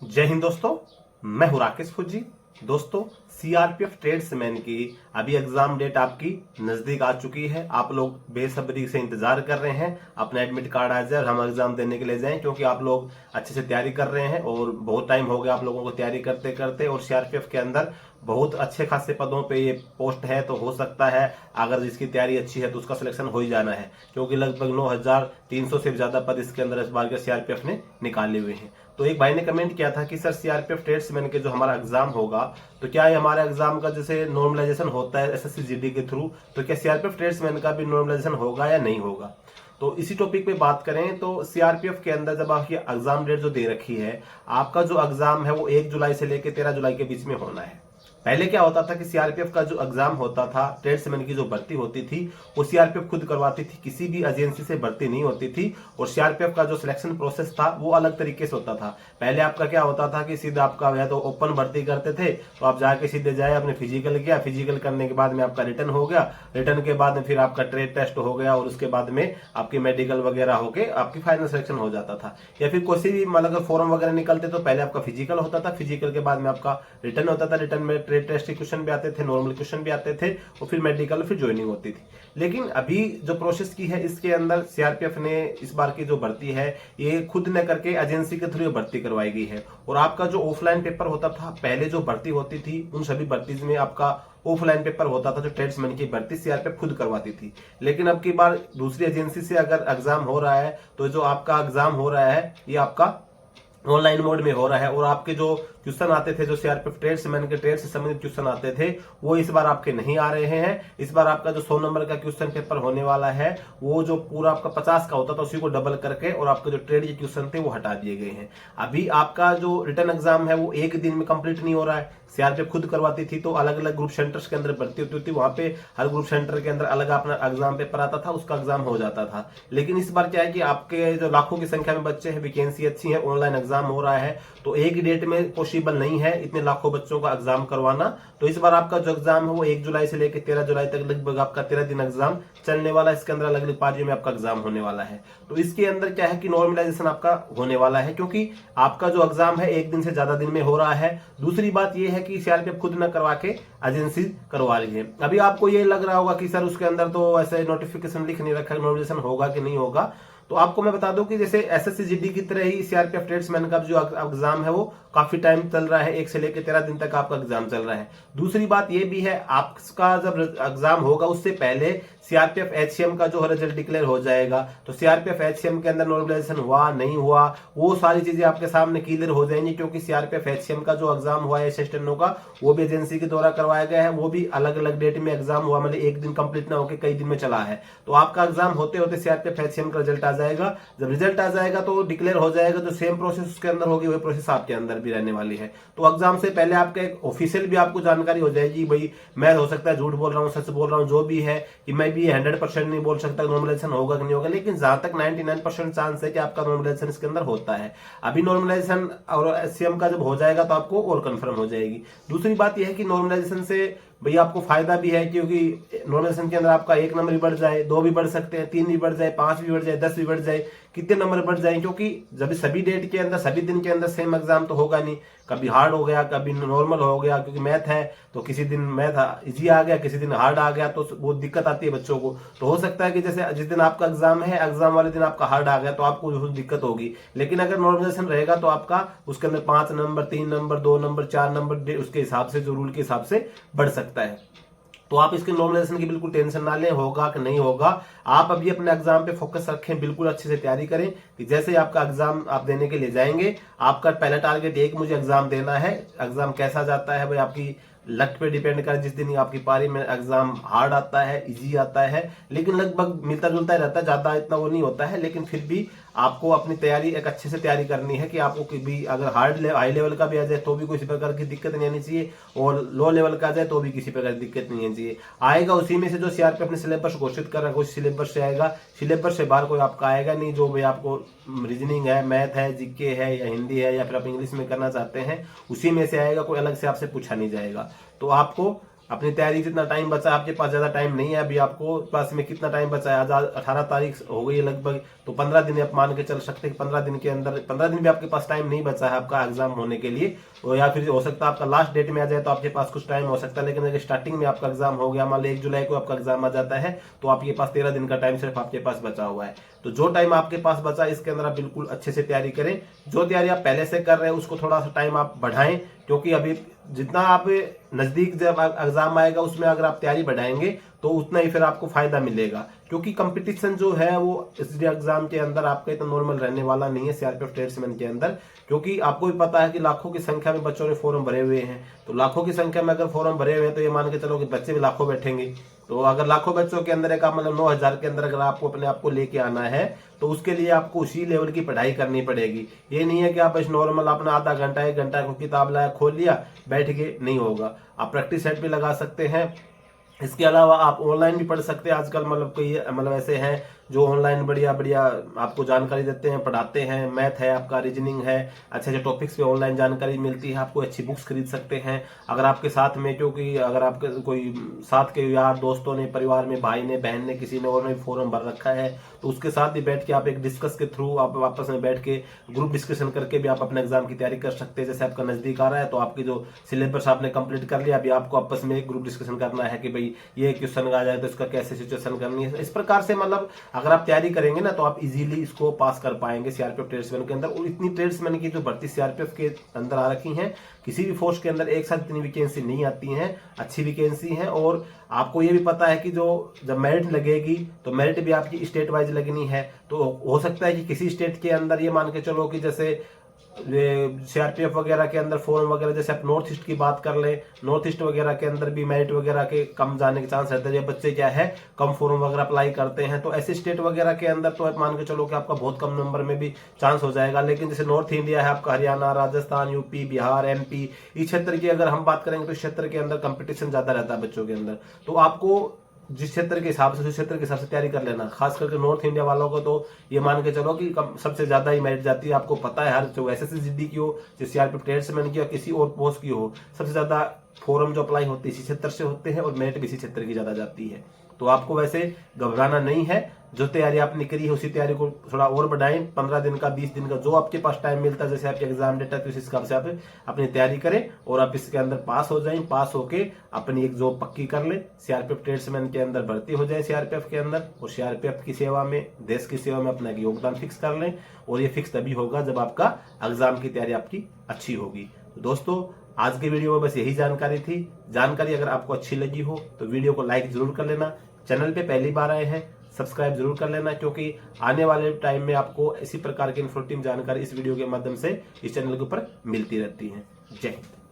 जय हिंद दोस्तों, मैं हूं राकेश फुजी। दोस्तों, सीआरपीएफ ट्रेड्समैन की अभी एग्जाम डेट आपकी नजदीक आ चुकी है। आप लोग बेसब्री से इंतजार कर रहे हैं अपना एडमिट कार्ड आ जाए और हम एग्जाम देने के लिए जाएं, क्योंकि आप लोग अच्छे से तैयारी कर रहे हैं और बहुत टाइम हो गया आप लोगों को तैयारी करते करते। और सीआरपीएफ के अंदर बहुत अच्छे खासे पदों पे ये पोस्ट है, तो हो सकता है अगर जिसकी तैयारी अच्छी है तो उसका सिलेक्शन हो ही जाना है, क्योंकि लगभग 9,300 से भी ज्यादा पद इसके अंदर इस बार के सीआरपीएफ ने निकाले हुए हैं। तो एक भाई ने कमेंट किया था कि सर सीआरपीएफ ट्रेड्समैन के जो हमारा एग्जाम होगा, तो क्या ये हमारा एग्जाम का जैसे नॉर्मलाइजेशन होता है एसएससी जीडी के थ्रू, तो क्या सीआरपीएफ ट्रेड्समैन का भी नॉर्मलाइजेशन होगा या नहीं होगा। तो इसी टॉपिक पे बात करें तो सीआरपीएफ के अंदर जब आपकी एग्जाम डेट जो दे रखी है, आपका जो एग्जाम है वो 1 जुलाई से लेकर 13 जुलाई के बीच में होना है। पहले क्या होता था कि सीआरपीएफ का जो एग्जाम होता था, ट्रेड्समैन की जो भर्ती होती थी वो सीआरपीएफ खुद करवाती थी, किसी भी एजेंसी से भर्ती नहीं होती थी। और सीआरपीएफ का जो सिलेक्शन प्रोसेस था वो अलग तरीके से होता था। पहले आपका क्या होता था कि सीधा आपका या तो ओपन भर्ती करते थे, तो आप जाके सीधे जाए अपने फिजिकल किया, फिजिकल करने के बाद में आपका रिटर्न हो गया, रिटर्न के बाद में फिर आपका ट्रेड टेस्ट हो गया और उसके बाद में आपकी मेडिकल वगैरह होके आपकी फाइनल सिलेक्शन हो जाता था। या फिर कोई भी मतलब अगर फॉर्म वगैरह निकलते तो पहले आपका फिजिकल होता था, फिजिकल के बाद में आपका रिटर्न होता था, रिटर्न में ट्रेड टेस्ट के क्वेश्चन भी आते थे, नॉर्मल क्वेश्चन भी आते थे और फिर मेडिकल फिर ज्वाइनिंग होती थी। लेकिन अभी जो प्रोसेस की है इसके अंदर सीआरपीएफ ने इस बार की जो भर्ती है ये खुद न करके एजेंसी के थ्रू भर्ती करवाई गई है। और आपका जो ऑफलाइन पेपर होता था, पहले जो भर्ती होती थी उन सभी भर्ती में आपका ऑफलाइन पेपर होता था, जो ट्रेड्समैन की भर्ती सीआरपीएफ खुद करवाती थी। लेकिन अब की बार दूसरी एजेंसी से अगर एग्जाम हो रहा है तो जो आपका एग्जाम हो रहा है ये आपका ऑनलाइन मोड में हो रहा है। और आपके जो क्वेश्चन आते थे, जो सीआरपीएफ ट्रेड्समैन के ट्रेड से संबंधित क्वेश्चन आते थे, वो इस बार आपके नहीं आ रहे हैं। इस बार आपका जो 100 नंबर का क्वेश्चन पेपर होने वाला है वो जो पूरा आपका 50 का होता था उसी को डबल करके और आपके जो ट्रेड के क्वेश्चन थे वो हटा दिए गए हैं। अभी आपका जो रिटर्न एग्जाम है वो एक दिन में कंप्लीट नहीं हो रहा है। सीआरपीएफ खुद करवाती थी तो अलग अलग ग्रुप सेंटर्स के अंदर भर्ती होती थी, वहां पे हर ग्रुप सेंटर के अंदर अलग अपना एग्जाम पेपर आता था, उसका एग्जाम हो जाता था। लेकिन इस बार क्या है कि आपके जो लाखों की संख्या में बच्चे हैं, वैकेंसी अच्छी है, ऑनलाइन एग्जाम हो रहा है, तो एक ही डेट में पॉसिबल नहीं है इतने लाखों बच्चों का एग्जाम करवाना। तो इस बार आपका जो एग्जाम है वो 1 जुलाई से लेकर 13 जुलाई तक लगभग आपका 13 दिन एग्जाम चलने वाला है। इसके अंदर अलग अलग पार्टियों में आपका एग्जाम होने वाला है। तो इसके अंदर क्या है कि नॉर्मलाइजेशन आपका होने वाला है, क्योंकि आपका जो एग्जाम है 1 दिन से ज्यादा दिन में हो रहा है। दूसरी बात यह है कि सीआरपीएफ खुद न करवा के एजेंसी करवा रही है। अभी आपको ये लग रहा होगा कि सर उसके अंदर तो ऐसे नोटिफिकेशन लिख नहीं रखा, नॉर्मलाइजेशन होगा कि नहीं होगा। तो आपको मैं बता दूं कि जैसे एसएससी जीडी की तरह ही सीआरपीएफ ट्रेड्समैन का जो एग्जाम है वो काफी टाइम चल रहा है, 1 से लेकर 13 दिन तक आपका एग्जाम चल रहा है। दूसरी बात ये भी है, आपका जब एग्जाम होगा उससे पहले सीआरपीएफ एचसीएम का जो रिजल्ट डिक्लेयर हो जाएगा, तो सीआरपीएफ एचसीएम के अंदर नॉर्मलाइजेशन हुआ नहीं हुआ वो सारी चीजें आपके सामने क्लियर हो जाएंगी, क्योंकि सीआरपीएफ एचसीएम का जो एग्जाम हुआ है असिस्टेंटों का वो भी एजेंसी के द्वारा करवाया गया है, वो भी अलग अलग डेट में एग्जाम हुआ, मतलब एक दिन कंप्लीट ना होकर कई दिन में चला है। तो आपका एग्जाम होते होते सीआरपीएफ एचसीएम का रिजल्ट आ जाएगा। जब रिजल्ट आ जाएगा तो डिक्लेयर हो जाएगा, जो सेम प्रोसेस उसके अंदर होगी वही प्रोसेस आपके अंदर भी रहने वाली है। तो एग्जाम से पहले आपका एक ऑफिशियल भी आपको जानकारी हो जाएगी, भाई मैं हो सकता है झूठ बोल रहा हूँ, सच बोल रहा हूँ, जो भी है कि मैं भी 100% नहीं बोल सकता नॉर्मलाइजेशन होगा कि नहीं होगा, लेकिन जहां तक 99% चांस है कि आपका नॉर्मलाइजेशन इसके अंदर होता है। अभी नॉर्मलाइजेशन और एचसीएम का जब हो जाएगा तो आपको और कंफर्म हो जाएगी। दूसरी बात यह है कि नॉर्मलाइजेशन से भैया आपको फायदा भी है, क्योंकि नॉर्मलाइजेशन के अंदर आपका 1 नंबर भी बढ़ जाए, 2 भी बढ़ सकते हैं, 3 भी बढ़ जाए, 5 भी बढ़ जाए, 10 भी बढ़ जाए, कितने नंबर बढ़ जाए, क्योंकि जब सभी डेट के अंदर सभी दिन के अंदर सेम एग्जाम तो होगा नहीं, कभी हार्ड हो गया कभी नॉर्मल हो गया, क्योंकि मैथ है तो किसी दिन मैथ इजी आ गया, किसी दिन हार्ड आ गया, तो बहुत दिक्कत आती है बच्चों को। तो हो सकता है कि जैसे जिस दिन आपका एग्जाम है, एग्जाम वाले दिन आपका हार्ड आ गया तो आपको दिक्कत होगी। लेकिन अगर नॉर्मलाइजेशन रहेगा तो आपका उसके अंदर 5 नंबर, 3 नंबर, 2 नंबर, 4 नंबर उसके हिसाब से, जो रूल के हिसाब से बढ़ सकता है। तो आप इसके नॉर्मलाइजेशन की बिल्कुल टेंशन ना लें, होगा कि नहीं होगा। आप अभी अपने एग्जाम पे फोकस रखें, बिल्कुल अच्छे से तैयारी करें कि जैसे ही आपका एग्जाम आप देने के लिए जाएंगे, आपका पहला टारगेट एक मुझे एग्जाम देना है। एग्जाम कैसा जाता है भाई आपकी लक पे डिपेंड कर, जिस दिन आपकी पारी में एग्जाम हार्ड आता है, इजी आता है, लेकिन लगभग मिलता जुलता ही रहता है, ज्यादा इतना वो नहीं होता है। लेकिन फिर भी आपको अपनी तैयारी एक अच्छे से तैयारी करनी है कि आपको भी अगर हाई लेवल का भी आ जाए तो भी किसी प्रकार की दिक्कत नहीं आनी चाहिए, और लो लेवल का आ जाए तो भी किसी प्रकार की दिक्कत नहीं आनी चाहिए। आएगा उसी में से जो सीआरपीएफ अपने सिलेबस घोषित कर रहा है, उस सिलेबस से आएगा, सिलेबस से बाहर कोई आपका आएगा नहीं। जो भाई आपको रीजनिंग है, मैथ है, जीके है या हिंदी है या फिर आप इंग्लिश में करना चाहते हैं उसी में से आएगा, कोई अलग से आपसे पूछा नहीं जाएगा। तो आपको अपनी तैयारी जितना टाइम बचा है, आपके पास ज्यादा टाइम नहीं है अभी, आपको पास में कितना टाइम बचा है, आज 18 तारीख हो गई है लगभग, तो 15 दिन आप मान के चल सकते हैं। 15 दिन के अंदर, 15 दिन भी आपके पास टाइम नहीं बचा है आपका एग्जाम होने के लिए, और या फिर हो सकता है आपका लास्ट डेट में आ जाए तो आपके पास कुछ टाइम हो सकता है। लेकिन अगर स्टार्टिंग में आपका एग्जाम हो गया, मान लो 1 जुलाई को आपका एग्जाम आ जाता है, तो आपके पास 13 दिन का टाइम सिर्फ आपके पास बचा हुआ है। तो जो टाइम आपके पास बचा इसके अंदर आप बिल्कुल अच्छे से तैयारी करें। जो तैयारी आप पहले से कर रहे हैं उसको थोड़ा सा टाइम आप बढ़ाएं, क्योंकि अभी जितना आप नजदीक जब एग्जाम आएगा उसमें अगर आप तैयारी बढ़ाएंगे तो उतना ही फिर आपको फायदा मिलेगा। क्योंकि कंपटीशन जो है वो इस एग्जाम के अंदर आपका इतना नॉर्मल रहने वाला नहीं है सीआरपीएफ ट्रेड्समैन के अंदर, क्योंकि आपको भी पता है कि लाखों की संख्या में बच्चों ने फॉर्म भरे हुए हैं। तो लाखों की संख्या में अगर फॉर्म भरे हुए हैं तो ये मान के चलो कि बच्चे भी लाखों बैठेंगे। तो अगर लाखों बच्चों के अंदर एक मतलब 9,000 के अंदर अगर आपको अपने आप को लेके आना है तो उसके लिए आपको उसी लेवल की पढ़ाई करनी पड़ेगी। ये नहीं है कि आप बस नॉर्मल अपना आधा घंटा 1 घंटा को किताब लाया खोल लिया बैठ के, नहीं होगा। आप प्रैक्टिस सेट भी लगा सकते हैं। इसके अलावा आप ऑनलाइन भी पढ़ सकते हैं। आजकल मतलब कोई मतलब ऐसे हैं जो ऑनलाइन बढ़िया बढ़िया आपको जानकारी देते हैं, पढ़ाते हैं। मैथ है आपका, रीजनिंग है, अच्छे अच्छे टॉपिक्स पे ऑनलाइन जानकारी मिलती है। आपको अच्छी बुक्स खरीद सकते हैं अगर आपके साथ में, क्योंकि अगर आपके कोई साथ के यार दोस्तों ने, परिवार में, भाई ने, बहन ने, किसी ने और ने फॉर्म भर रखा है तो उसके साथ भी बैठ के आप एक डिस्कस के थ्रू आप आपस में बैठ के ग्रुप डिस्कशन करके भी आप अपने एग्जाम की तैयारी कर सकते हैं। जैसे आपका नजदीक आ रहा है तो आपकी जो सिलेबस आपने कंप्लीट कर लिया, अभी आपको आपस में एक ग्रुप डिस्कशन करना है कि भाई ये क्वेश्चन आ जाए तो इसका कैसे सिचुएशन करनी है। इस प्रकार से मतलब अगर आप तैयारी करेंगे ना तो आप इजीली इसको पास कर पाएंगे सीआरपीएफ ट्रेड्समैन के अंदर। और इतनी ट्रेड्समैन की जो भर्ती सीआरपीएफ के अंदर आ रखी है, किसी भी फोर्स के अंदर एक साथ इतनी वैकेंसी नहीं आती है, अच्छी वैकेंसी है। और आपको ये भी पता है कि जो जब मेरिट लगेगी तो मेरिट भी आपकी स्टेट वाइज लगनी है। तो हो सकता है कि किसी स्टेट के अंदर ये मान के चलो कि जैसे सीआरपीएफ वगैरह के अंदर फॉर्म वगैरह, जैसे आप नॉर्थ ईस्ट की बात कर ले, नॉर्थ ईस्ट वगैरह के अंदर भी मेरिट वगैरह के कम जाने के चांस रहते हैं। बच्चे क्या है कम फॉर्म वगैरह अप्लाई करते हैं, तो ऐसे स्टेट वगैरह के अंदर तो आप मान के चलो कि आपका बहुत कम नंबर में भी चांस हो जाएगा। लेकिन जैसे नॉर्थ इंडिया है आपका, हरियाणा, राजस्थान, यूपी, बिहार, एमपी, इस क्षेत्र की अगर हम बात करेंगे तो इस क्षेत्र के अंदर कंपटीशन ज्यादा रहता है बच्चों के अंदर। तो आपको जिस क्षेत्र के हिसाब से, उस क्षेत्र के हिसाब से तैयारी कर लेना। खास करके नॉर्थ इंडिया वालों को तो ये मान के चलो कि सबसे ज्यादा ही मेरिट जाती है। आपको पता है हर जो एसएससी की हो, जो सीआरपीएफ ट्रेड्समैन की हो, किसी और पोस्ट की हो, सबसे ज्यादा फॉर्म जो अप्लाई होते हैं इसी क्षेत्र से होते हैं और मेरिट भी इसी क्षेत्र की ज्यादा जाती है। तो आपको वैसे घबराना नहीं है। जो तैयारी आपने करी है उसी तैयारी को थोड़ा और बढ़ाएं। 15 दिन का, 20 दिन का, जो आपके पास टाइम मिलता है, जैसे आपके एग्जाम डेट है तो इस हिसाब से आप अपनी तैयारी करें और आप इसके अंदर पास हो जाएं। पास होके अपनी एक जॉब पक्की कर ले, सीआरपीएफ ट्रेड्समैन के अंदर भर्ती हो जाए सीआरपीएफ के अंदर, और सीआरपीएफ की सेवा में, देश की सेवा में अपना योगदान फिक्स कर लें। और ये फिक्स तभी होगा जब आपका एग्जाम की तैयारी आपकी अच्छी होगी। तो दोस्तों आज के वीडियो में बस यही जानकारी थी। जानकारी अगर आपको अच्छी लगी हो तो वीडियो को लाइक जरूर कर लेना। चैनल पे पहली बार आए हैं सब्सक्राइब जरूर कर लेना, क्योंकि आने वाले टाइम में आपको इसी प्रकार की इन्फॉर्मेटिव जानकारी इस वीडियो के माध्यम से इस चैनल के ऊपर मिलती रहती है। जय हिंद।